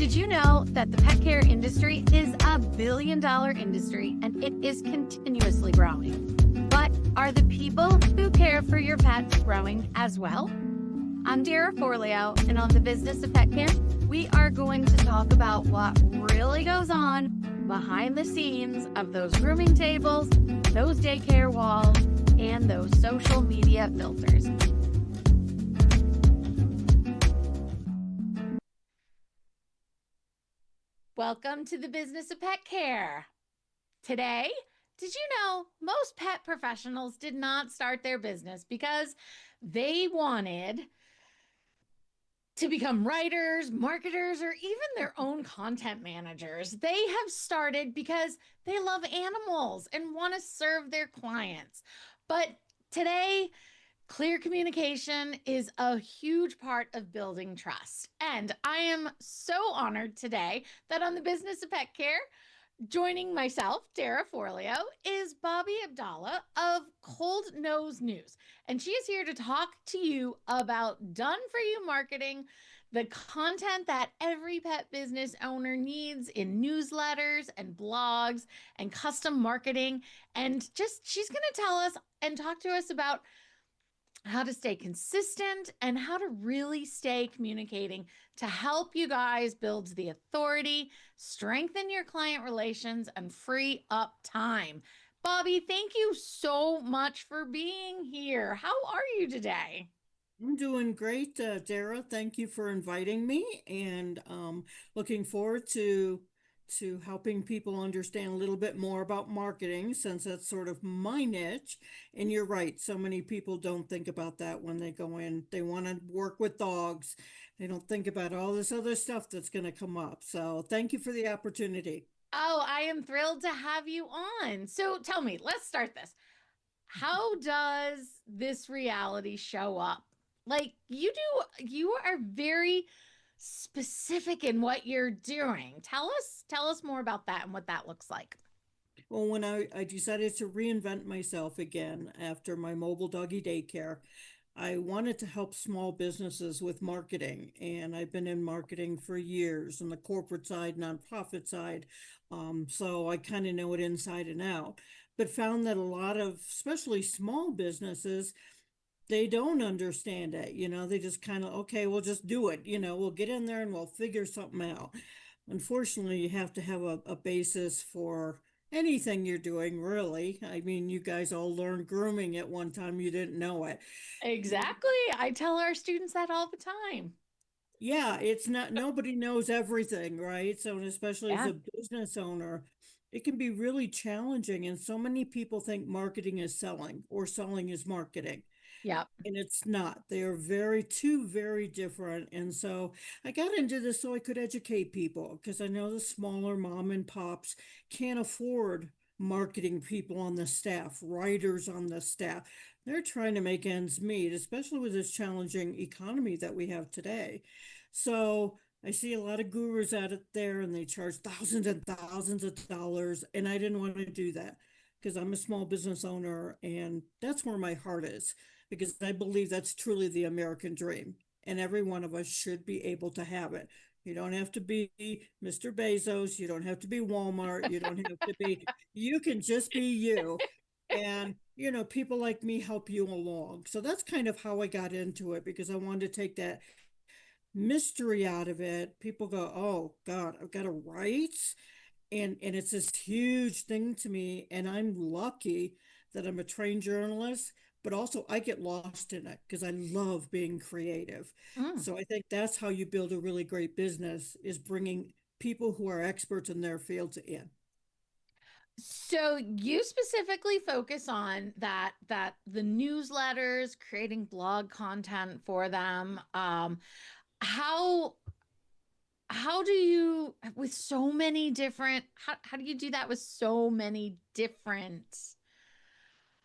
Did you know that the pet care industry is a $1 billion industry and it is continuously growing? But are the people who care for your pets growing as well? I'm Dara Forleo, and on the Business of Pet Care, we are going to talk about what really goes on behind the scenes of those grooming tables, those daycare walls, and those social media filters. Welcome to the Business of Pet Care. Today, did you know most pet professionals did not start their business because they wanted to become writers, marketers, or even their own content managers? They have started because they love animals and want to serve their clients. But today, clear communication is a huge part of building trust. And I am so honored today that on the Business of Pet Care, joining myself, Dara Forleo, is Bobbie Abdallah of Cold Nose News. And she is here to talk to you about done for you marketing, the content that every pet business owner needs in newsletters and blogs and custom marketing. And just she's going to tell us and talk to us about how to stay consistent and how to really stay communicating to help you guys build the authority, strengthen your client relations, and free up time. Bobbie, thank you so much for being here. How are you today? I'm doing great, Dara. Thank you for inviting me, and looking forward to helping people understand a little bit more about marketing, since that's sort of my niche. And you're right, so many people don't think about that when they go in. They want to work with dogs. They don't think about all this other stuff that's going to come up. So thank you for the opportunity. Oh, I am thrilled to have you on. So tell me, let's start this. How does this reality show up? Like you are very specific in what you're doing. Tell us more about that and what that looks like. Well, when I decided to reinvent myself again after my mobile doggy daycare, I wanted to help small businesses with marketing. And I've been in marketing for years on the corporate side, nonprofit side. So I kind of know it inside and out. But found that a lot of, especially small businesses, they don't understand it. They just kind of, okay, we'll just do it. We'll get in there and we'll figure something out. Unfortunately, you have to have a basis for anything you're doing, really. I mean, you guys all learned grooming at one time, you didn't know it. Exactly. I tell our students that all the time. Yeah, it's not, nobody knows everything, right? So, and especially as Yeah. a business owner, it can be really challenging. And so many people think marketing is selling or selling is marketing. Yep. And it's not. They are two very different. And so I got into this so I could educate people, because I know the smaller mom and pops can't afford marketing people on the staff, writers on the staff. They're trying to make ends meet, especially with this challenging economy that we have today. So I see a lot of gurus out there and they charge thousands and thousands of dollars. And I didn't want to do that because I'm a small business owner, and that's where my heart is, because I believe that's truly the American dream. And every one of us should be able to have it. You don't have to be Mr. Bezos. You don't have to be Walmart. You don't have to be, you can just be you. And, people like me help you along. So that's kind of how I got into it, because I wanted to take that mystery out of it. People go, oh God, I've got to write. And it's this huge thing to me. And I'm lucky that I'm a trained journalist, but also I get lost in it because I love being creative. Mm. So I think that's how you build a really great business, is bringing people who are experts in their fields in. So you specifically focus on that the newsletters, creating blog content for them. How how do you with so many different how do you do that with so many different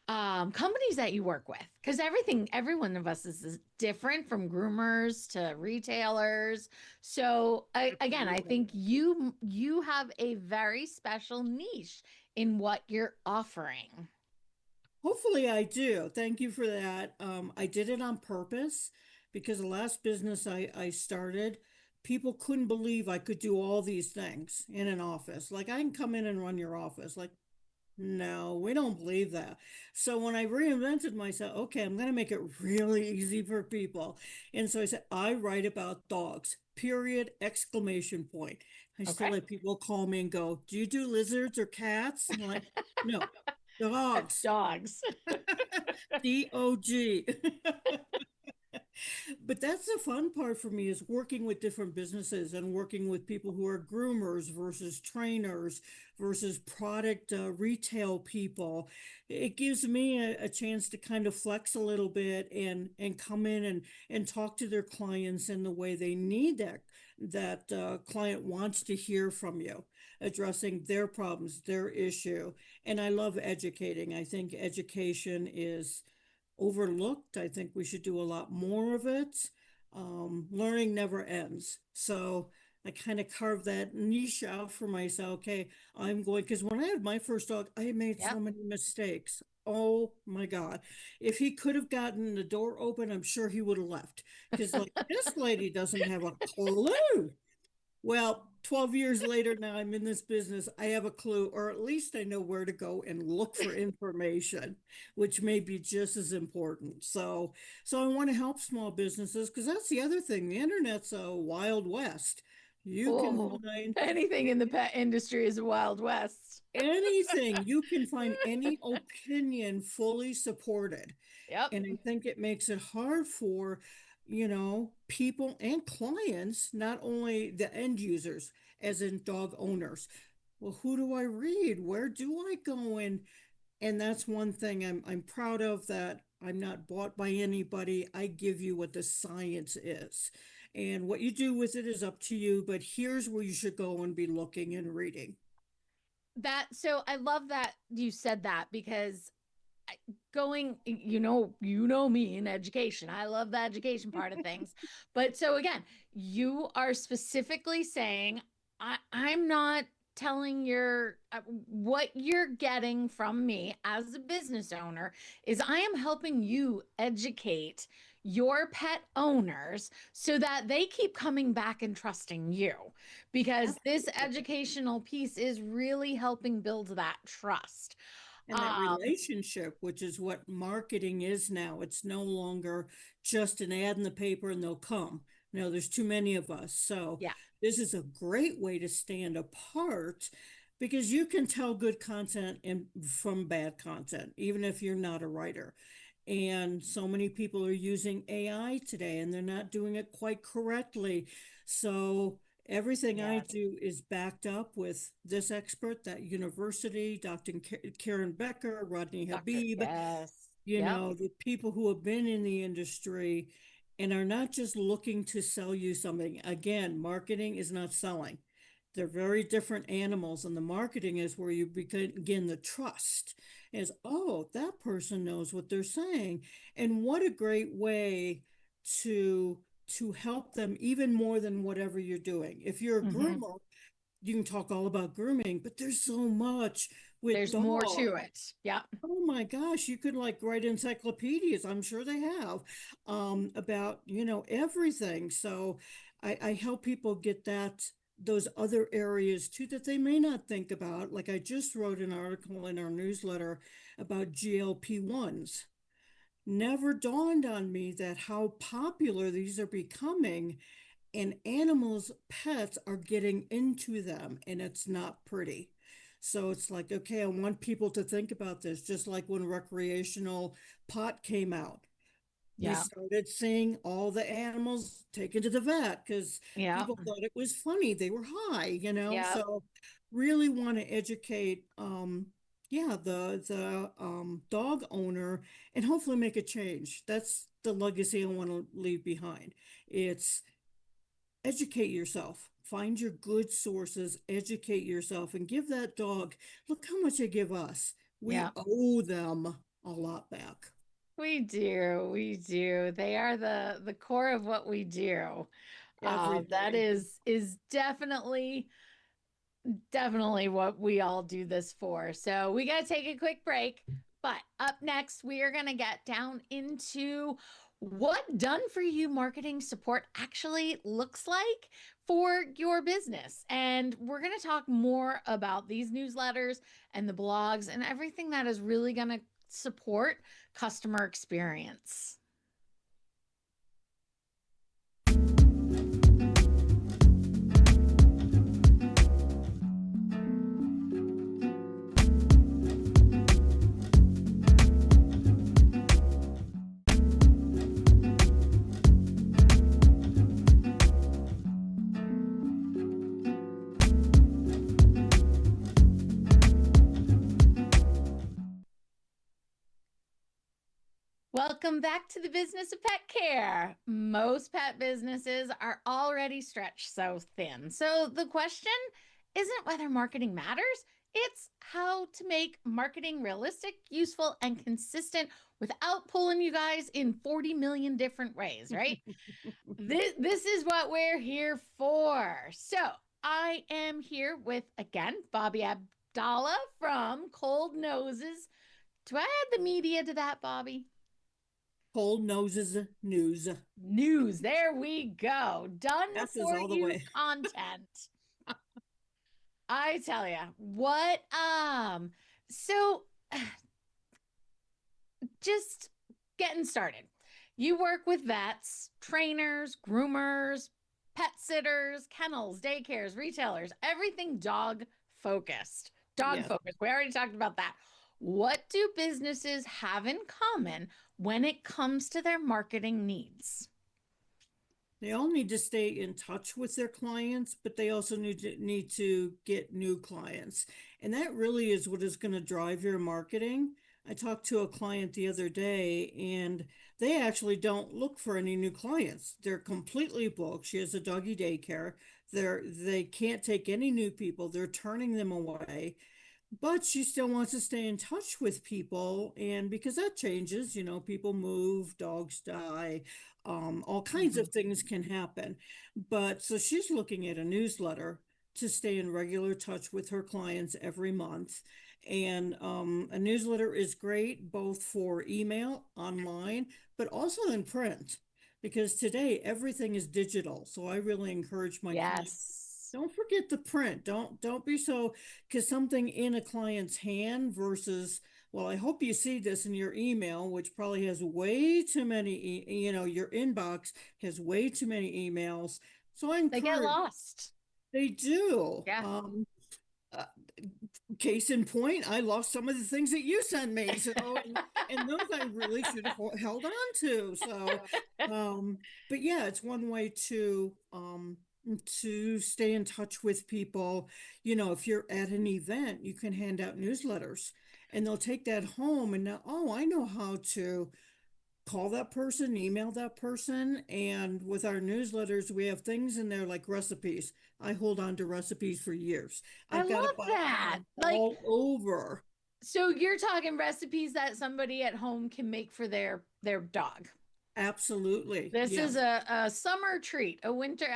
companies that you work with? Because every one of us is different, from groomers to retailers. So again, I Absolutely. think you have a very special niche in what you're offering. Hopefully I do. Thank you for that. I did it on purpose, because the last business I started, people couldn't believe I could do all these things in an office. Like, I can come in and run your office. Like, no, we don't believe that. So when I reinvented myself, okay, I'm going to make it really easy for people. And so I said, I write about dogs, period, exclamation point. I still Okay. have people call me and go, do you do lizards or cats? And I'm like, no, dogs. Dogs. DOG. But that's the fun part for me is working with different businesses and working with people who are groomers versus trainers versus product retail people. It gives me a chance to kind of flex a little bit and come in and talk to their clients in the way they need that client wants to hear from you, addressing their problems, their issue. And I love educating. I think education is overlooked. I think we should do a lot more of it. Learning never ends. So I kind of carved that niche out for myself. Okay, I'm going, because when I had my first dog, I made Yep. so many mistakes. Oh my God. If he could have gotten the door open, I'm sure he would have left. Because, like, this lady doesn't have a clue. Well, 12 years later, now I'm in this business. I have a clue, or at least I know where to go and look for information, which may be just as important. So I want to help small businesses because that's the other thing. The internet's a wild west. You can Oh, find anything in the pet industry is a Wild West. anything, you can find any opinion fully supported. Yep. And I think it makes it hard for, people and clients, not only the end users, as in dog owners. Well, who do I read? Where do I go in? And that's one thing I'm proud of, that I'm not bought by anybody. I give you what the science is. And what you do with it is up to you, but here's where you should go and be looking and reading. So I love that you said that because going, me in education. I love the education part of things. But so again, you are specifically saying, I'm not telling your what you're getting from me as a business owner is I am helping you educate your pet owners so that they keep coming back and trusting you, because this Absolutely. educational piece is really helping build that trust. And that um relationship, which is what marketing is now. It's no longer just an ad in the paper and they'll come. No, there's too many of us. So yeah. this is a great way to stand apart because you can tell good content from bad content, even if you're not a writer. And so many people are using AI today and they're not doing it quite correctly. So everything I Yes. do is backed up with this expert, that university, Dr. Karen Becker, Rodney Doctor, Habib, yes. Yep. the people who have been in the industry and are not just looking to sell you something. Again, marketing is not selling. They're very different animals, and the marketing is where you begin the trust. Is, oh, that person knows what they're saying, and what a great way to help them even more than whatever you're doing. If you're a Hmm. groomer, you can talk all about grooming, but there's so much with There's more dogs. to it. Yep. Oh my gosh, you could like write encyclopedias. I'm sure they have, about, everything. So I help people get those other areas too that they may not think about. Like, I just wrote an article in our newsletter about GLP-1s. Never dawned on me that how popular these are becoming, and animals, pets are getting into them, and it's not pretty. So it's like, okay, I want people to think about this, just like when recreational pot came out. We Yep. started seeing all the animals taken to the vet because Yep. people thought it was funny. They were high. Yep. So really want to educate, yeah, the dog owner and hopefully make a change. That's the legacy I want to leave behind. It's educate yourself. Find your good sources, educate yourself, and give that dog, look how much they give us. We Yep. owe them a lot back. We do. We do. They are the core of what we do. That Everything. is definitely what we all do this for. So we got to take a quick break. But up next, we are going to get down into what done for you marketing support actually looks like for your business. And we're going to talk more about these newsletters and the blogs and everything that is really going to support customer experience. Welcome back to the business of pet care. Most pet businesses are already stretched so thin. So the question isn't whether marketing matters, it's how to make marketing realistic, useful, and consistent without pulling you guys in 40 million different ways, right? This is what we're here for. So I am here with, again, Bobbie Abdallah from Cold Noses. Do I add the media to that, Bobbie? Cold noses news. News. There we go. Done That's is for all the you way. content. I tell you what. So just getting started. You work with vets, trainers, groomers, pet sitters, kennels, daycares, retailers, everything dog focused. Dog Yes. focused. We already talked about that. What do businesses have in common when it comes to their marketing needs? They all need to stay in touch with their clients, but they also need to get new clients. And that really is what is going to drive your marketing. I talked to a client the other day and they actually don't look for any new clients. They're completely booked. She has a doggy daycare. They can't take any new people. They're turning them away, but she still wants to stay in touch with people. And because that changes, people move, dogs die, all kinds of Mhm. things can happen. But so she's looking at a newsletter to stay in regular touch with her clients every month. And a newsletter is great both for email, online, but also in print. Because today everything is digital. So I really encourage my clients, Yes. don't forget the print. Don't be so, because something in a client's hand versus, well, I hope you see this in your email, which probably has way too many, your inbox has way too many emails. So I They get encourage, lost. they do. Yeah. Uh, Case in point, I lost some of the things that you sent me. So, and those I really should have held on to. So, um, but yeah, it's one way to stay in touch with people. If you're at an event, you can hand out newsletters and they'll take that home and now, oh, I know how to call that person, email that person. And with our newsletters, we have things in there like recipes. I hold on to recipes for years. I I've got a love box of that. them Like, all over. so you're talking recipes that somebody at home can make for their dog. Absolutely. This Yeah. is a summer treat, a winter.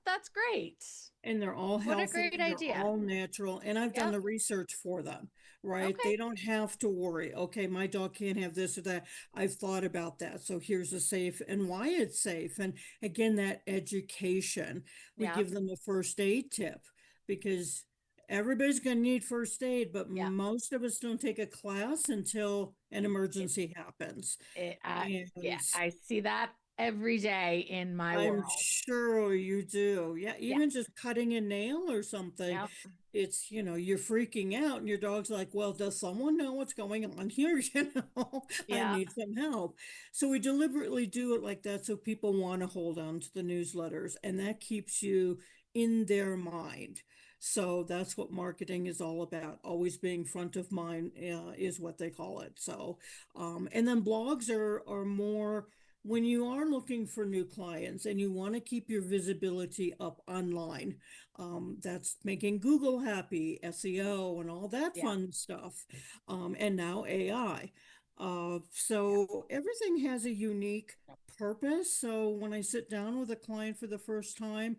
That's great. And they're all What a healthy great and they're idea. all natural. And I've done Yep. the research for them, right? Okay. They don't have to worry. Okay, my dog can't have this or that. I've thought about that. So here's a safe and why it's safe. And again, that education, we Yep. give them a first aid tip because everybody's going to need first aid, but Yep. most of us don't take a class until an emergency happens. Yeah, And I see that every day in my I'm world. sure you do. Yeah, Yeah. even just cutting a nail or something, Yep. you're freaking out, and your dog's like, well, does someone know what's going on here? I Yeah. need some help. So we deliberately do it like that so people want to hold on to the newsletters, and that keeps you in their mind. So that's what marketing is all about. Always being front of mind is what they call it. So, and then blogs are more when you are looking for new clients and you want to keep your visibility up online. That's making Google happy, SEO, and all that Yeah. fun stuff. And now AI. Yeah. So everything has a unique purpose. So when I sit down with a client for the first time,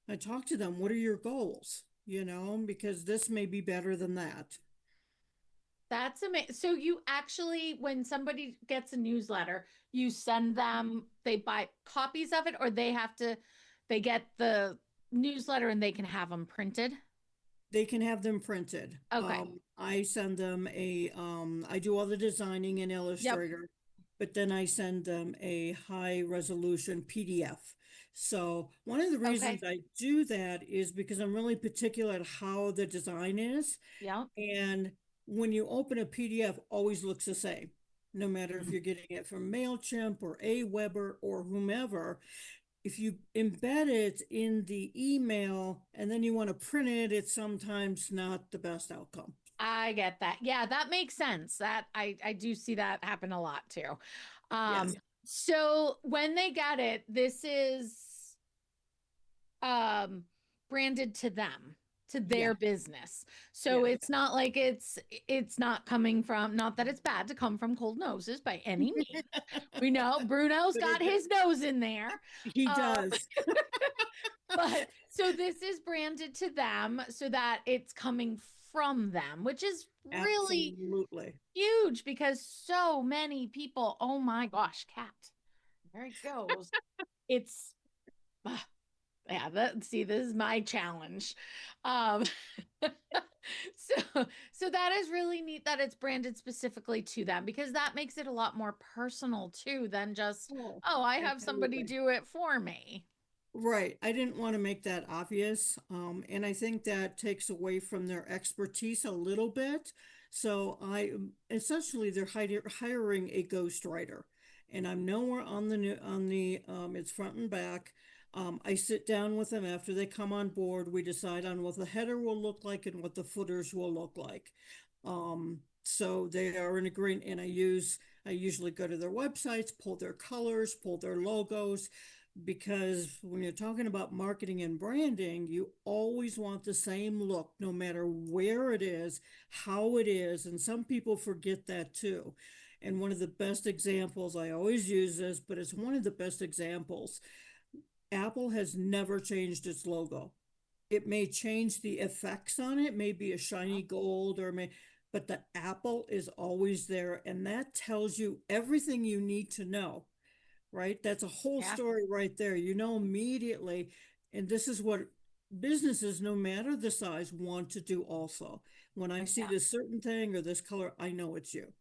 I talk to them, what are your goals? Because this may be better than that. That's amazing. So you actually, when somebody gets a newsletter, you send them, they buy copies of it, or they get the newsletter and they can have them printed. They can have them printed. Okay. I send them I do all the designing in Yep. Illustrator, but then I send them a high resolution PDF. So one of the reasons Okay. I do that is because I'm really particular at how the design is. Yep. And when you open a PDF, always looks the same, no matter if Mm. you're getting it from MailChimp or Aweber or whomever. If you embed it in the email and then you want to print it, it's sometimes not the best outcome. I get that. Yeah, that makes sense. That I do see that happen a lot too. Um, Yes. so when they get it, this is um branded to them, to Yeah. their business. So Yeah. it's not like it's not coming from, not that it's bad to come from cold noses by any means. We know Bruno's But got his nose in there. he Um, does. but so this is branded to them so that it's coming from them, which is really Absolutely. huge because so many people, oh my gosh, cat, there it goes. It's yeah, see, this is my challenge. Um, so so that is really neat that it's branded specifically to them because that makes it a lot more personal too than just, Oh, oh, I have somebody absolutely. do it for me. Right. I didn't want to make that obvious. And I think that takes away from their expertise a little bit. So essentially they're hiring a ghostwriter. And I'm nowhere on it's front and back. I sit down with them after they come on board. We decide on what the header will look like and what the footers will look like. So they are in agreement, and I usually go to their websites, pull their colors, pull their logos, because when you're talking about marketing and branding, you always want the same look, no matter where it is, how it is. And some people forget that too. And one of the best examples, I always use this, but it's one of the best examples. Apple has never changed its logo. It may change the effects on it, maybe a shiny gold but the apple is always there. And that tells you everything you need to know, right? That's a whole Yeah. story right there. You know immediately. And this is what businesses, no matter the size, want to do also. When I see Yeah. this certain thing or this color, I know it's you.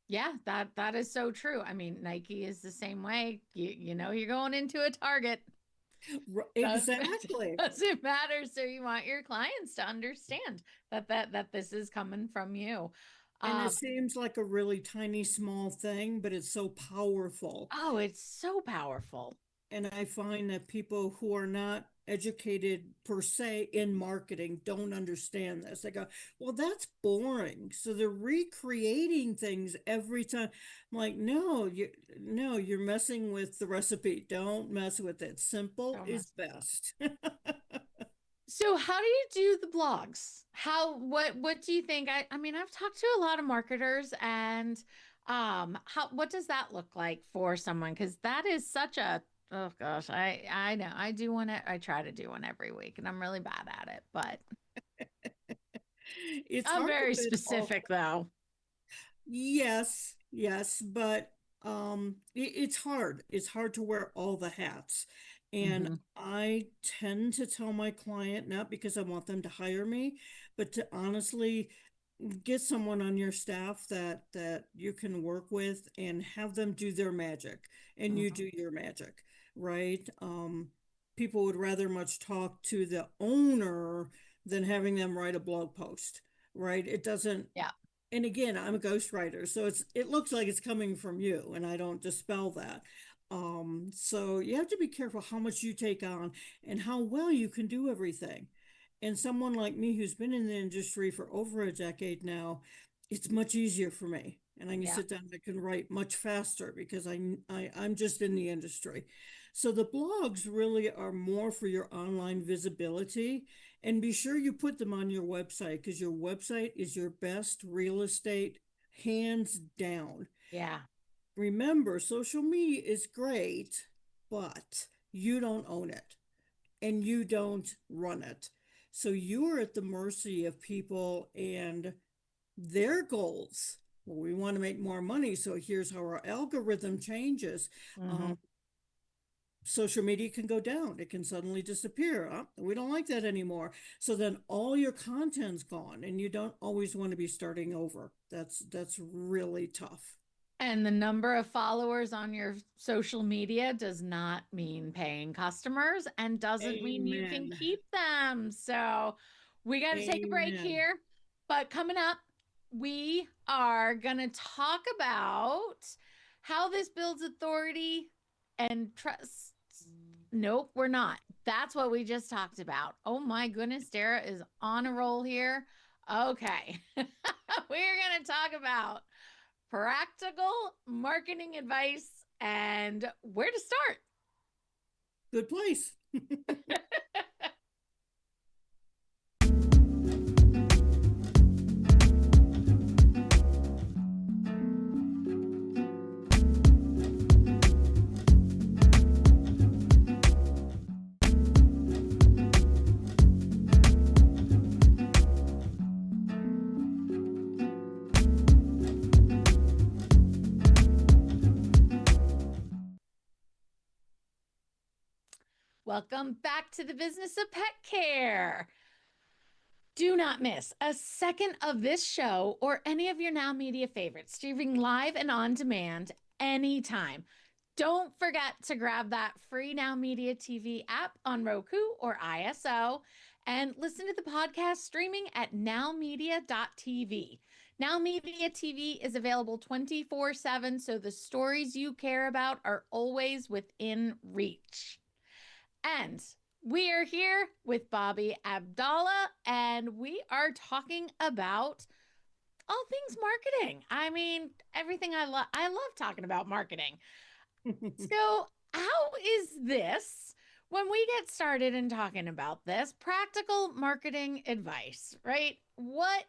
Yeah, that is so true. I mean, Nike is the same way. You know you're going into a Target. Doesn't Exactly. doesn't matter. So you want your clients to understand that this is coming from you. And it Um, seems like a really tiny, small thing, but it's so powerful. oh, it's so powerful. And I find that people who are not educated per se in marketing don't understand this. They go, well, that's boring. So they're recreating things every time. I'm like, no, you're messing with the recipe. Don't mess with it. Simple So is much. best. So how do you do the blogs? What do you think? I mean, I've talked to a lot of marketers and how what does that look like for someone? Because that is such a, oh gosh, I know. I do one I try to do one every week and I'm really bad at it, but It's I'm hard to very fit all. specific though. Yes, yes, but it's hard. It's hard to wear all the hats. And Hmm. I tend to tell my client, not because I want them to hire me, but to honestly get someone on your staff that you can work with and have them do their magic and you Hmm. do your magic, right? People would rather much talk to the owner than having them write a blog post, right? It doesn't, Yeah. and again, I'm a ghostwriter, so it looks like it's coming from you, and I don't dispel that. So you have to be careful how much you take on and how well you can do everything. And someone like me who's been in the industry for over a decade now, it's much easier for me. And I can Yeah. sit down, I can write much faster because I'm just in the industry. So the blogs really are more for your online visibility, and be sure you put them on your website because your website is your best real estate, hands down. Yeah. Remember, social media is great, but you don't own it and you don't run it. So you're at the mercy of people and their goals. Well, we want to make more money, so here's how our algorithm changes. Hmm. Um, Social media can go down. It can suddenly disappear. We don't like that anymore. So then all your content's gone, and you don't always want to be starting over. That's really tough. And the number of followers on your social media does not mean paying customers and doesn't mean you can Amen. keep them. So we got to take a break Amen. here. But coming up, we are going to talk about how this builds authority and trust. Nope, we're not. That's what we just talked about. Oh my goodness, Dara is on a roll here. Okay. We're going to talk about practical marketing advice and where to start. Good place. Welcome back to the business of pet care. Do not miss a second of this show or any of your Now Media favorites, streaming live and on demand anytime. Don't forget to grab that free Now Media TV app on Roku or ISO and listen to the podcast streaming at nowmedia.tv. Now Media TV is available 24/7, so the stories you care about are always within reach. And we are here with Bobbie Abdallah, and we are talking about all things marketing. I mean, everything I love. I love talking about marketing. So, how is this when we get started in talking about this practical marketing advice, right? What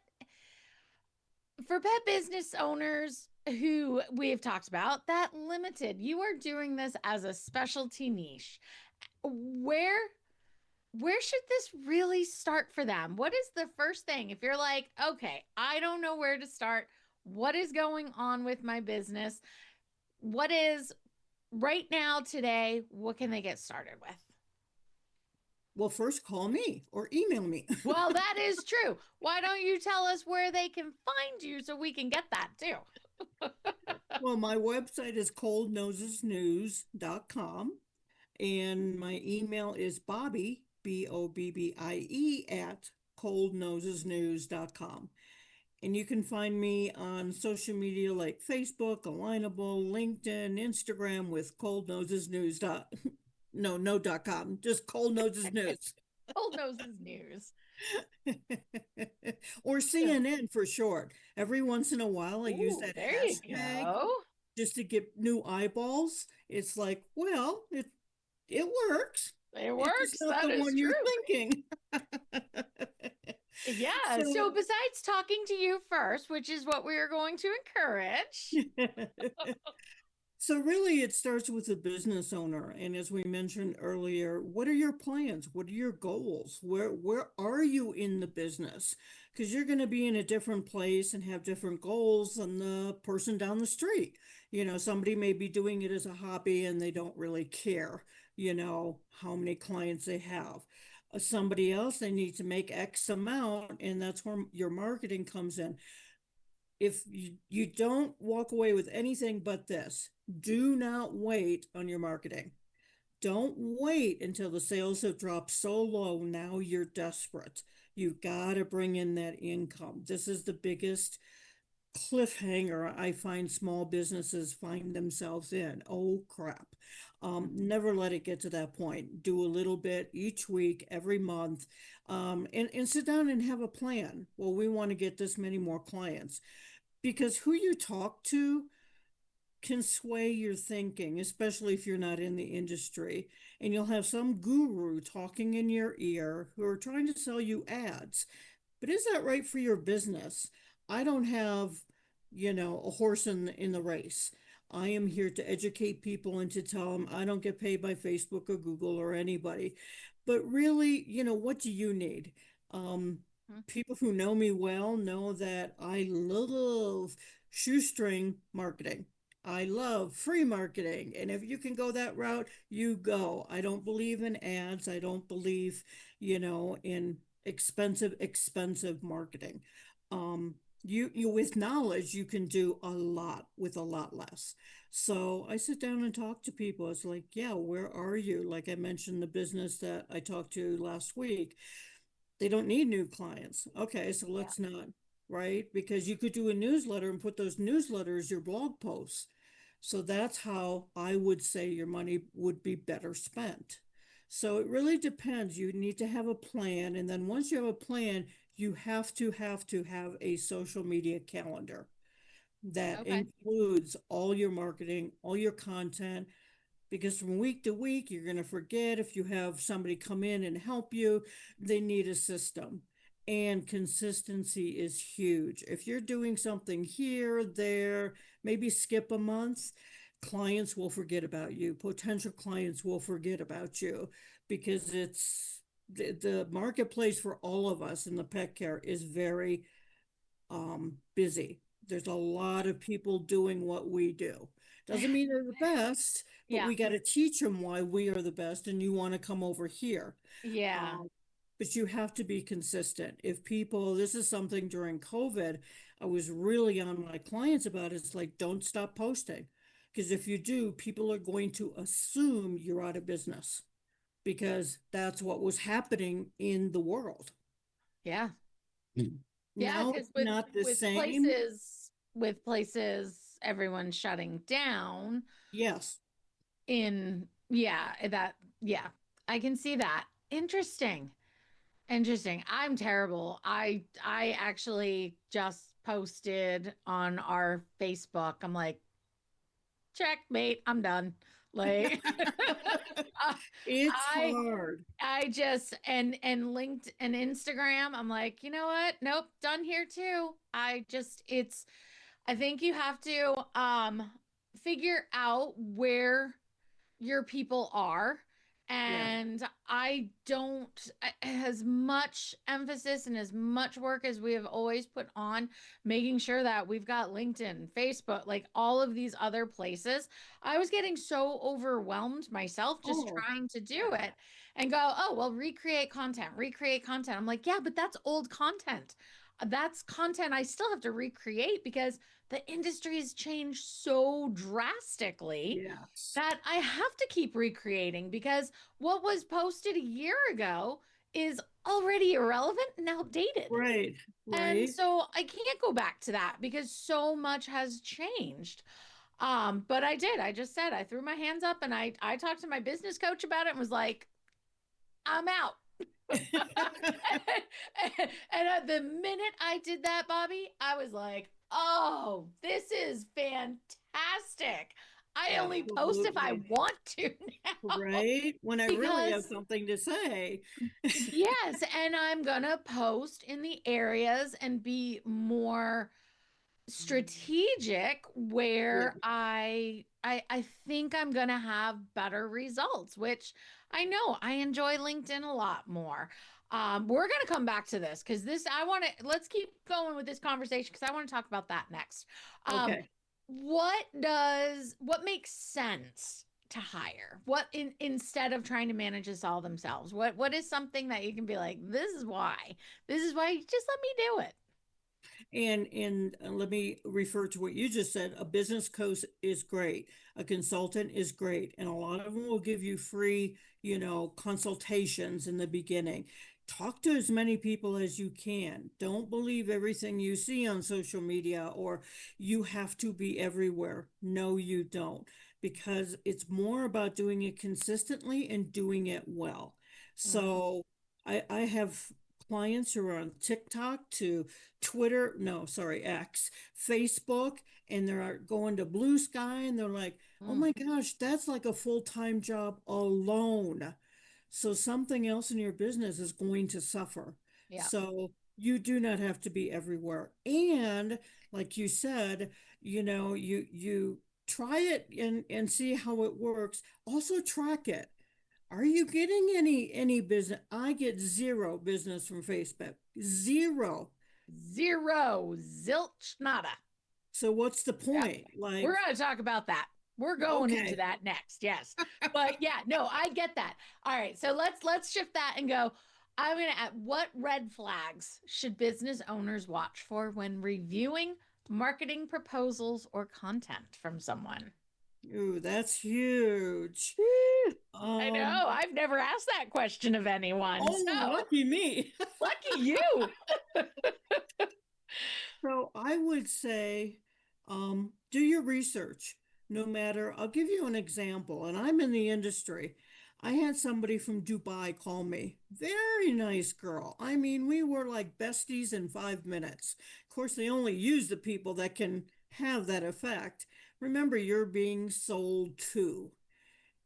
for pet business owners who we have talked about that limited, you are doing this as a specialty niche. Where where should this really start for them? What is the first thing? If you're like, okay, I don't know where to start, what is going on with my business? What is right now, today, what can they get started with? Well, first call me or email me. Well, that is true. Why don't you tell us where they can find you so we can get that too? Well, my website is coldnosesnews.com, and my email is Bobbie, Bobbie, at coldnosesnews.com. And you can find me on social media like Facebook, Alignable, LinkedIn, Instagram with Cold Noses News. No, no dot com, just Cold Noses News. Old Noses News. Or So, CNN for short. Every once in a while, I use ooh, that there you hashtag go. just to get new eyeballs. It's like, well, it works. It It's just works. not That the is one you're true. thinking. Yeah. So, So, besides talking to you first, which is what we are going to encourage. so really it starts with the business owner. And as we mentioned earlier, what are your plans? What are your goals? Where are you in the business? Because you're going to be in a different place and have different goals than the person down the street. Somebody may be doing it as a hobby and they don't really care, how many clients they have. Somebody else, they need to make X amount, and that's where your marketing comes in. If you don't walk away with anything but this, do not wait on your marketing. Don't wait until the sales have dropped so low. Now you're desperate. You've got to bring in that income. This is the biggest cliffhanger I find small businesses find themselves in. Oh, crap. Never let it get to that point. Do a little bit each week, every month, and sit down and have a plan. Well, we want to get this many more clients, because who you talk to can sway your thinking, especially if you're not in the industry. And you'll have some guru talking in your ear who are trying to sell you ads. But is that right for your business? I don't have, a horse in the race. I am here to educate people and to tell them I don't get paid by Facebook or Google or anybody. But really, what do you need? Um, people who know me well know that I love shoestring marketing. I love free marketing. And if you can go that route, you go. I don't believe in ads. I don't believe, in expensive marketing. You with knowledge, you can do a lot with a lot less. So I sit down and talk to people. It's like, yeah, where are you? Like I mentioned, the business that I talked to last week, they don't need new clients. Okay, so Yeah. let's not, right? Because you could do a newsletter and put those newsletters your blog posts. So that's how I would say your money would be better spent. So it really depends. You need to have a plan. And then once you have a plan, you have to have a social media calendar that Okay. includes all your marketing, all your content, because from week to week, you're going to forget. If you have somebody come in and help you, they need a system. And consistency is huge. If you're doing something here, there, maybe skip a month, clients will forget about you. Potential clients will forget about you because the marketplace for all of us in the pet care is very busy. There's a lot of people doing what we do. Doesn't mean they're the best, but Yeah. we got to teach them why we are the best and you want to come over here. Yeah. Um, but you have to be consistent. If people, this is something during COVID, I was really on my clients about it. It's like, don't stop posting. Because if you do, people are going to assume you're out of business because that's what was happening in the world. Yeah. Yeah, Now because it's not the with same. places everyone's shutting down Yes. in yeah, that yeah. I can see that. Interesting. Interesting. I'm terrible. I actually just posted on our Facebook. I'm like, checkmate, I'm done. Like It's I hard. I just and linked and Instagram. I'm like, you know what? Nope, done here too. I think you have to figure out where your people are. Yeah. And I don't, as much emphasis and as much work as we have always put on making sure that we've got LinkedIn, Facebook, like all of these other places, I was getting so overwhelmed myself just Oh, trying to do it and go, oh, well, recreate content, recreate content. I'm like, yeah, but that's old content. That's content I still have to recreate because the industry has changed so drastically yes. that I have to keep recreating because what was posted a year ago is already irrelevant and outdated. Right. And Right. so I can't go back to that because so much has changed. But I did. I just said I threw my hands up and I talked to my business coach about it and was like, I'm out. And at the minute I did that, Bobbie, I was like, oh, this is fantastic. I only post if I Absolutely. want to now Right. When I really have because something to say. yes, and I'm gonna post in the areas and be more strategic Yeah. where I think I'm gonna have better results, which I know I enjoy LinkedIn a lot more. We're gonna come back to this because this I want to let's keep going with this conversation because I want to talk about that next. Um, Okay. what makes sense to hire? What instead of trying to manage this all themselves? What is something that you can be like, this is why. This is why just let me do it. And let me refer to what you just said. A business coach is great. A consultant is great. And a lot of them will give you free, consultations in the beginning. Talk to as many people as you can. Don't believe everything you see on social media or you have to be everywhere. No, you don't, because it's more about doing it consistently and doing it well. Mhm. So I have clients who are on TikTok to Twitter, no, sorry, X, Facebook, and they're going to Blue Sky and they're like, oh Mm, my gosh, that's like a full-time job alone. So something else in your business is going to suffer. yeah. So you do not have to be everywhere. And like you said, you try it and see how it works. Also track it. Are you getting any business? I get zero business from Facebook. Zero. Zero, zilch, nada. So what's the Yep. point? We're Like, going to talk about that. We're going into okay. that next. Yes. But yeah, no, I get that. All right. So let's shift that and go. I'm going to add, what red flags should business owners watch for when reviewing marketing proposals or content from someone? Ooh, that's huge. Woo. I Um, know. I've never asked that question of anyone. oh, So lucky me. lucky you. So I would say, do your research. No matter, I'll give you an example, and I'm in the industry. I had somebody from Dubai call me. Very nice girl. I mean, we were like besties in 5 minutes. Of course, they only use the people that can have that effect. Remember, you're being sold to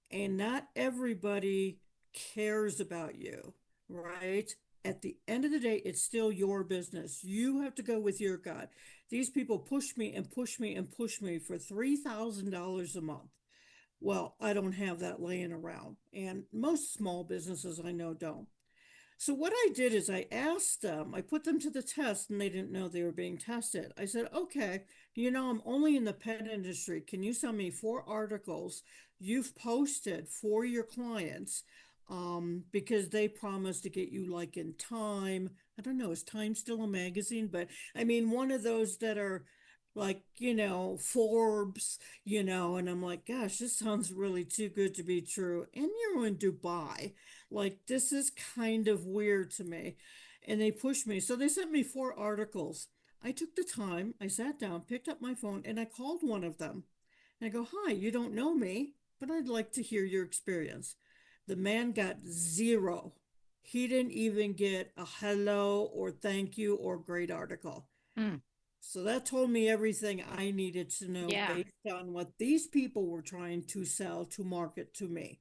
and not everybody cares about you, right? At the end of the day, it's still your business. You have to go with your gut. These people push me and push me and push me for $3,000 a month. Well, I don't have that laying around. And most small businesses I know don't. So what I did is I asked them, I put them to the test and they didn't know they were being tested. I said, okay, I'm only in the pet industry. Can you send me 4 articles you've posted for your clients? Because they promised to get you like in Time. I don't know, is Time still a magazine? But I mean, one of those that are like, Forbes, and I'm like, gosh, this sounds really too good to be true. And you're in Dubai. Like, this is kind of weird to me. And they pushed me. So they sent me 4 articles. I took the time, I sat down, picked up my phone, and I called one of them. And I go, hi, you don't know me, but I'd like to hear your experience. The man got zero. He didn't even get a hello or thank you or great article. Mm, So that told me everything I needed to know yeah. based on what these people were trying to sell to market to me.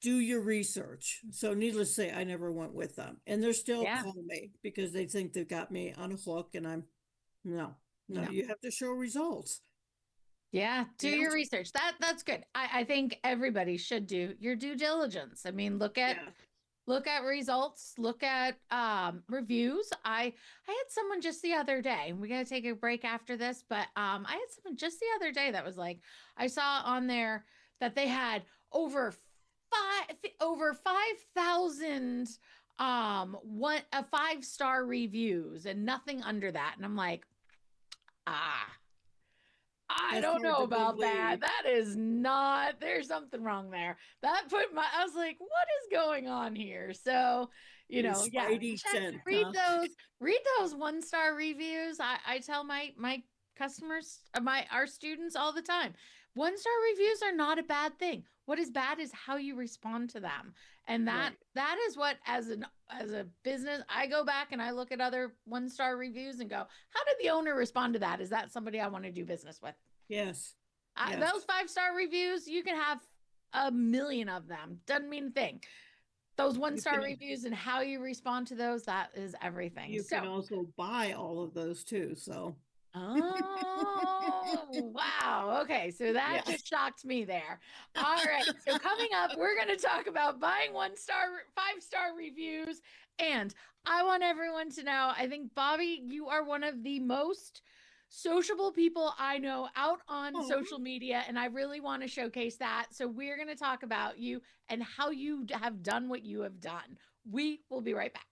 Do your research. So, needless to say, I never went with them. And they're still Yeah. calling me because they think they've got me on a hook. And no, no, No. you have to show results. Yeah, do Yeah. your research. That's good. I think everybody should do your due diligence. I mean, Yeah. look at results, look at reviews. I had someone just the other day. We got to take a break after this, but I had someone just the other day that was like, I saw on there that they had over 5,000 one a 5-star reviews and nothing under that. And I'm like, ah, I That's don't hard know to about that. believe. That is not, there's something wrong there. I was like, what is going on here? So, Your yeah, spidey check, sense, huh? read those 1-star reviews. I tell my customers, our students all the time, 1-star reviews are not a bad thing. What is bad is how you respond to them. And Right. that is what, as a business, I go back and I look at other 1-star reviews and go, how did the owner respond to that? Is that somebody I want to do business with? Yes. Yes. Those 5-star reviews, you can have a million of them. Doesn't mean a thing. Those one You star can reviews and how you respond to those, that is everything. you So, can also buy all of those too. So oh, wow. Okay. So that yeah. just shocked me there. All right. So, coming up, we're going to talk about buying 1-star, 5-star reviews. And I want everyone to know, I think, Bobbie, you are one of the most sociable people I know out on Oh. social media. And I really want to showcase that. So, we're going to talk about you and how you have done what you have done. We will be right back.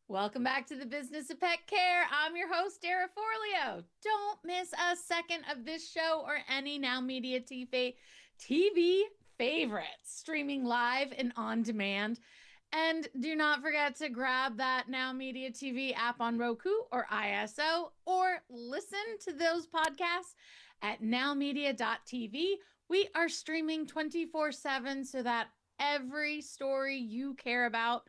Welcome back to the Business of Pet Care. I'm your host, Dara Forleo. Don't miss a second of this show or any Now Media TV favorites, streaming live and on demand. And do not forget to grab that Now Media TV app on Roku or ISO, or listen to those podcasts at nowmedia.tv. We are streaming 24/7 so that every story you care about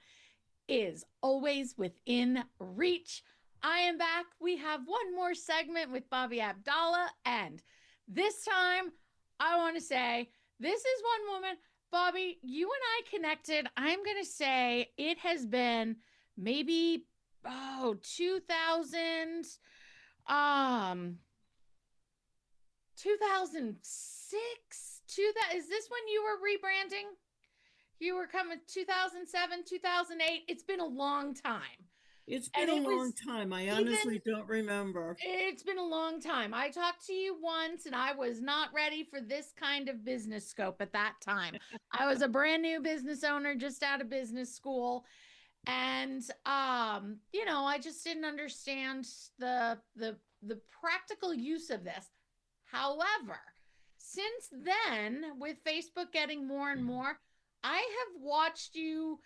is always within reach. I am back. We have one more segment with Bobbie Abdallah. And this time, I want to say this is one woman. Bobbie, you and I connected. I'm going to say it has been maybe, 2000, um, 2006. Is this when you were rebranding? You were coming 2007, 2008. It's been a long time. It's been And a it long was time. I even, honestly don't remember. it's been a long time. I talked to you once and I was not ready for this kind of business scope at that time. I was a brand new business owner just out of business school. And I just didn't understand the practical use of this. However, since then, with Facebook getting more and more, I have watched you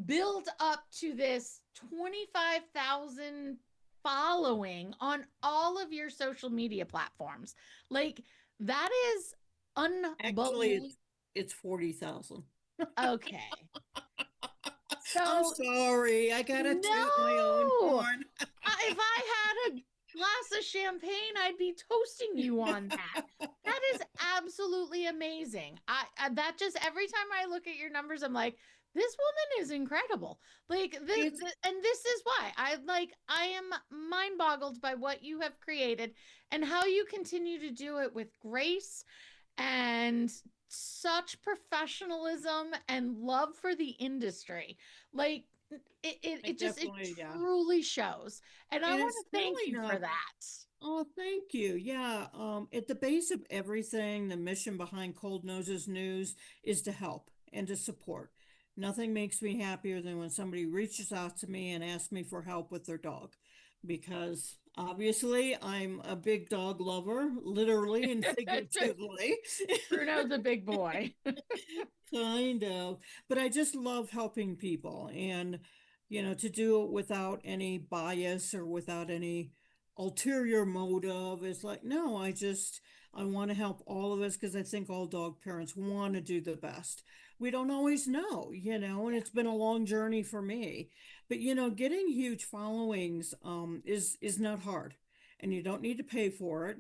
build up to this 25,000 following on all of your social media platforms. Like, that is Actually, unbelievable. it's 40,000. Okay. I'm So, sorry. I gotta toot my own no. horn. If I had a glass of champagne, I'd be toasting you on that. That is absolutely amazing. That just every time I look at your numbers, I'm like, this woman is incredible. Like It's and this is why I am mind boggled by what you have created and how you continue to do it with grace and such professionalism and love for the industry. Like I it definitely, yeah. truly shows. And I And want it's to thank really you for not. that. Oh, thank you. Yeah. At the base of everything, the mission behind Cold Noses News is to help and to support. Nothing makes me happier than when somebody reaches out to me and asks me for help with their dog, because obviously I'm a big dog lover, literally and figuratively. Bruno's a big boy. Kind of, but I just love helping people, and to do it without any bias or without any ulterior motive. It's like, no, I want to help all of us because I think all dog parents want to do the best. We don't always know, and Yeah. it's been a long journey for me. But getting huge followings is not hard, and you don't need to pay for it.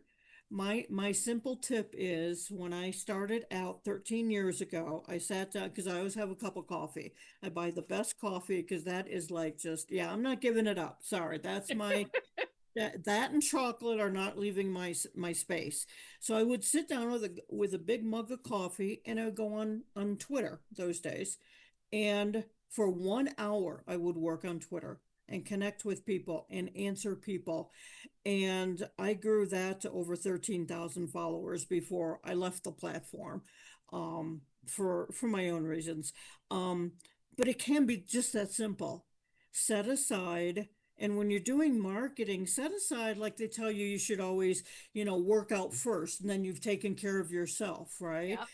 My simple tip is, when I started out 13 years ago, I sat down because I always have a cup of coffee. I buy the best coffee because that is like, just, yeah, I'm not giving it up. Sorry, that's my that and chocolate are not leaving my space. So I would sit down with a big mug of coffee, and I would go on Twitter those days. And for 1 hour, I would work on Twitter and connect with people and answer people. And I grew that to over 13,000 followers before I left the platform, for my own reasons. Um, but it can be just that simple. Set aside, and when you're doing marketing, set aside, like they tell you, you should always, work out first, and then you've taken care of yourself, right? Yep.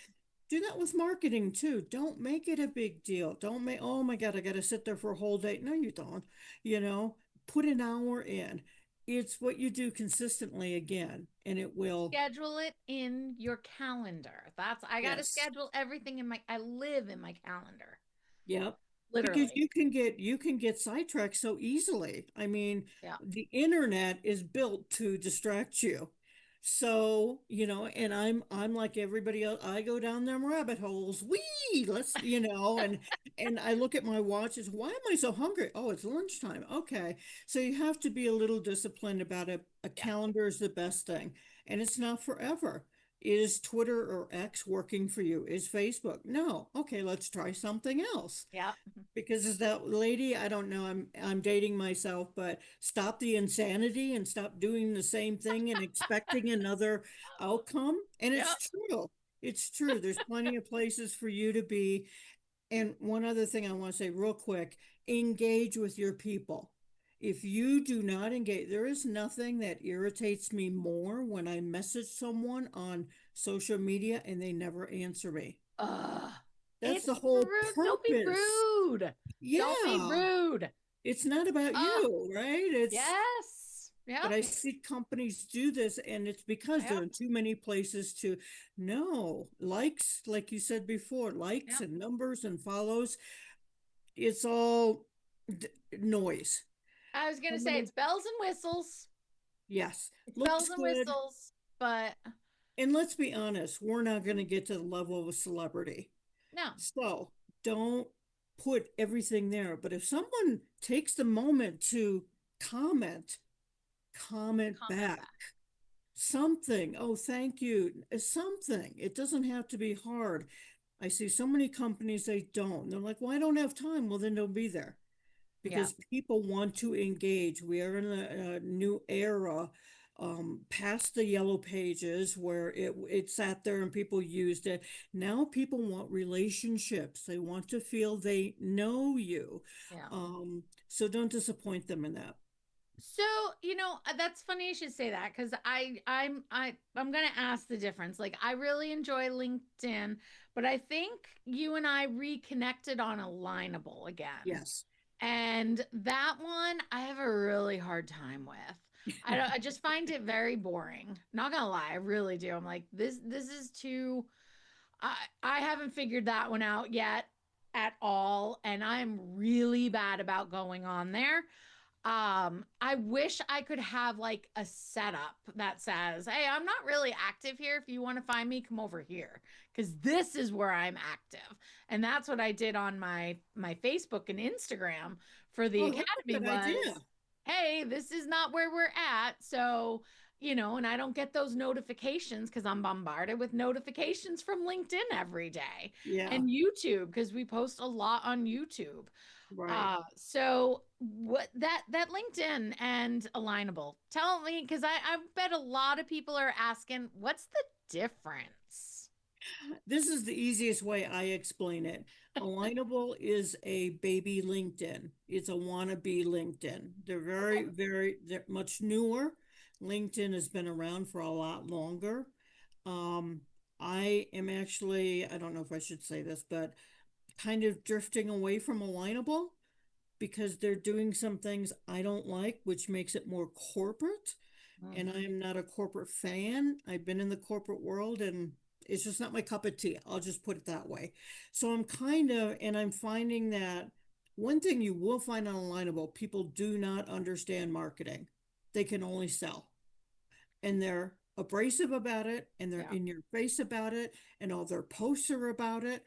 Do that with marketing too. Don't make it a big deal. Don't make, oh my God, I got to sit there for a whole day. No, you don't. You know, put an hour in. It's what you do consistently again, and it will. Schedule it in your calendar. I got to Yes. schedule everything I live in my calendar. Yep. Because Literally. you can get sidetracked so easily. I mean, Yeah. the internet is built to distract you. So, and I'm like everybody else. I go down them rabbit holes. Let's, and I look at my watch as, why am I so hungry? Oh, it's lunchtime. Okay. So you have to be a little disciplined about it. A Yeah. calendar is the best thing, and it's not forever. Is Twitter or X working for you? Is Facebook? No. Okay, let's try something else. Yeah. Because is that lady, I don't know, I'm dating myself, but stop the insanity and stop doing the same thing and expecting another outcome. And Yeah. it's true. It's true. There's plenty of places for you to be. And one other thing I want to say real quick, engage with your people. If you do not engage, there is nothing that irritates me more when I message someone on social media and they never answer me. Ugh. That's It's the whole rude. Don't be purpose. rude. Don't be Yeah, rude. it's not about Ah, you, right? yes. But Yep. I see companies do this, and it's because there Yep. are too many places to know. Likes, like you said before, likes Yep. and numbers and follows, it's all. Noise. I was gonna say Somebody, it's bells and whistles. yes, It's bells looks and good. whistles, but And let's be honest, we're not going to get to the level of a celebrity. no, So don't put everything there. But if someone takes the moment to comment, comment comment back. back. Something. Oh, thank you. Something. It doesn't have to be hard. I see so many companies they don't. They're like, well, I don't have time. Well, then don't be there Yeah, because people want to engage. We are in a new era, past the yellow pages where it sat there and people used it. Now people want relationships. They want to feel they know you. yeah. So don't disappoint them in that. So, that's funny you should say that because I'm gonna ask the difference. Like I really enjoy LinkedIn, but I think you and I reconnected on Alignable again. Yes. And that one I have a really hard time with. I just find it very boring. Not gonna lie, I really do. I'm like, this is too I haven't figured that one out yet at all. And I'm really bad about going on there. I wish I could have like a setup that says, "Hey, I'm not really active here. If you want to find me, come over here because this is where I'm active." And that's what I did on my Facebook and Instagram for the Oh, that's a academy good idea. was, "Hey, this is not where we're at." So, and I don't get those notifications because I'm bombarded with notifications from LinkedIn every day Yeah, and YouTube because we post a lot on YouTube. right. So what that LinkedIn and Alignable, tell me because I bet a lot of people are asking, what's the difference? This is the easiest way I explain it. Alignable is a baby LinkedIn. It's a wannabe LinkedIn. They're Okay. they're much newer. LinkedIn has been around for a lot longer. Um, I am actually, I don't know if I should say this, but kind of drifting away from Alignable because they're doing some things I don't like, which makes it more corporate. And I Mhm. am not a corporate fan. I've been in the corporate world and it's just not my cup of tea. I'll just put it that way. So and I'm finding that one thing you will find on Alignable, people do not understand marketing. They can only sell. And they're abrasive about it and they're Yeah. in your face about it and all their posts are about it,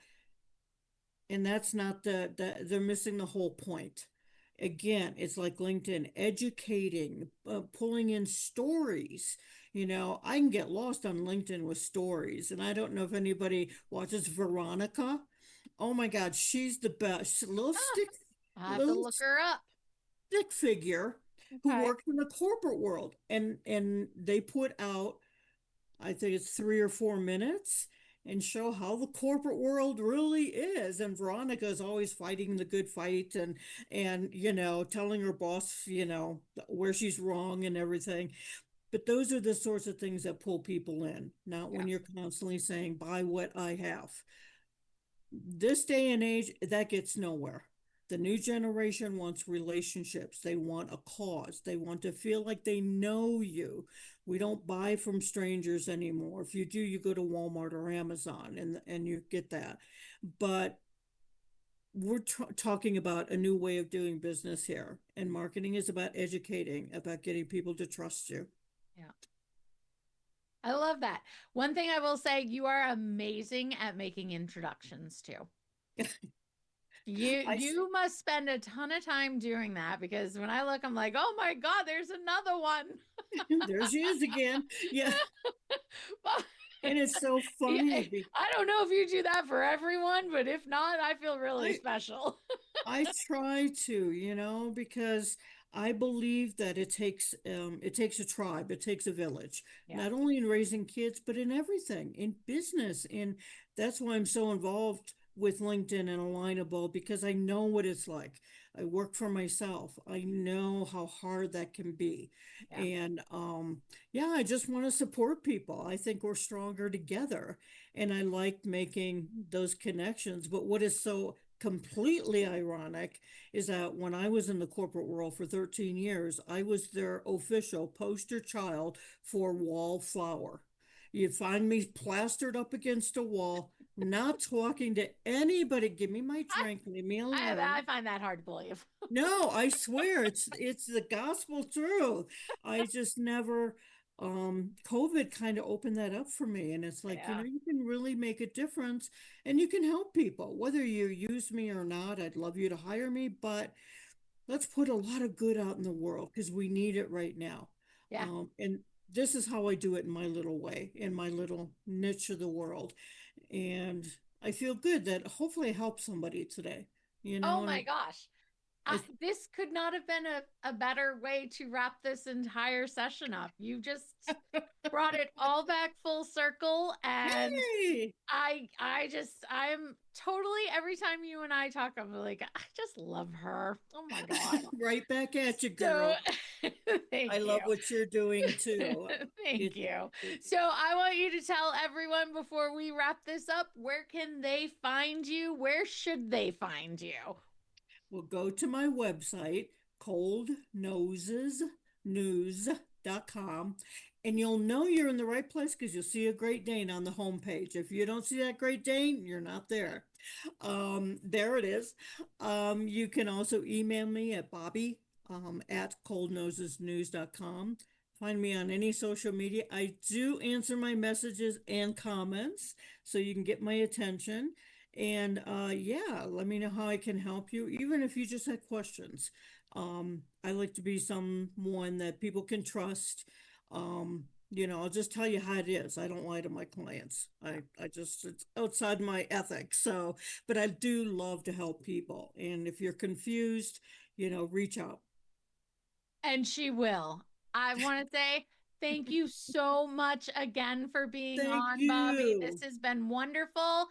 and that's not they're missing the whole point. Again, it's like LinkedIn educating, pulling in stories. I can get lost on LinkedIn with stories, and I don't know if anybody watches Veronica. Oh my God, she's the best. Ah, I have to Little look her up. stick figure who Okay. works in the corporate world, and they put out, I think it's 3 or 4 minutes, and show how the corporate world really is. And Veronica is always fighting the good fight and telling her boss, where she's wrong and everything. But those are the sorts of things that pull people in, not Yeah. when you're constantly saying, buy what I have. This day and age, that gets nowhere. The new generation wants relationships. They want a cause. They want to feel like they know you. We don't buy from strangers anymore. If you do, you go to Walmart or Amazon and you get that. But we're talking about a new way of doing business here. And marketing is about educating, about getting people to trust you. Yeah. I love that. One thing I will say, you are amazing at making introductions too. You I you must spend a ton of time doing that because when I look, I'm like, oh my God, there's another one. there she is again. Yeah. But And it's so yeah, funny. I don't know if you do that for everyone, but if not, I feel really I special. I try to, because I believe that it takes a tribe, it takes a village, Yeah, not only in raising kids, but in everything, in business. And that's why I'm so involved with LinkedIn and Alignable because I know what it's like. I work for myself. I know how hard that can be. yeah, And yeah, I just want to support people. I think we're stronger together. And I like making those connections. But what is so completely ironic is that when I was in the corporate world for 13 years, I was their official poster child for wallflower. You'd find me plastered up against a wall Not talking to anybody. Give me my I, drink. Leave me I alone. find that hard to believe. No, I swear it's the gospel truth. I just never COVID kind of opened that up for me, and it's like, Yeah. you can really make a difference and you can help people. Whether you use me or not, I'd love you to hire me, but let's put a lot of good out in the world because we need it right now. Yeah. And this is how I do it in my little way, in my little niche of the world. And I feel good that hopefully I help somebody today, Oh and my gosh. I This could not have been a better way to wrap this entire session up. You just brought it all back full circle, and Yay! I'm totally, every time you and I talk, I'm like, I just love her. Oh my God. Right back at you, So girl. I thank you. love what you're doing too. Thank It, you. it So I want you to tell everyone before we wrap this up, where can they find you? Where should they find you? will go to my website, coldnosesnews.com, and you'll know you're in the right place because you'll see a Great Dane on the homepage. If you don't see that Great Dane, you're not there. There it is. You can also email me at Bobbie at coldnosesnews.com. Find me on any social media. I do answer my messages and comments, so you can get my attention. And yeah, let me know how I can help you, even if you just had questions. I like to be someone that people can trust. I'll just tell you how it is. I don't lie to my clients. I just, it's outside my ethics. So, but I do love to help people. And if you're confused, reach out. And she will. I want to say thank you so much again for being Thank on, Bobbie. This you. has been wonderful.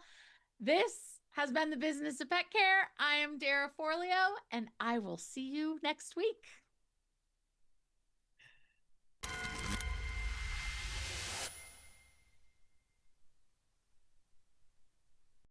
This has been the Business of Pet Care. I am Dara Forleo, and I will see you next week.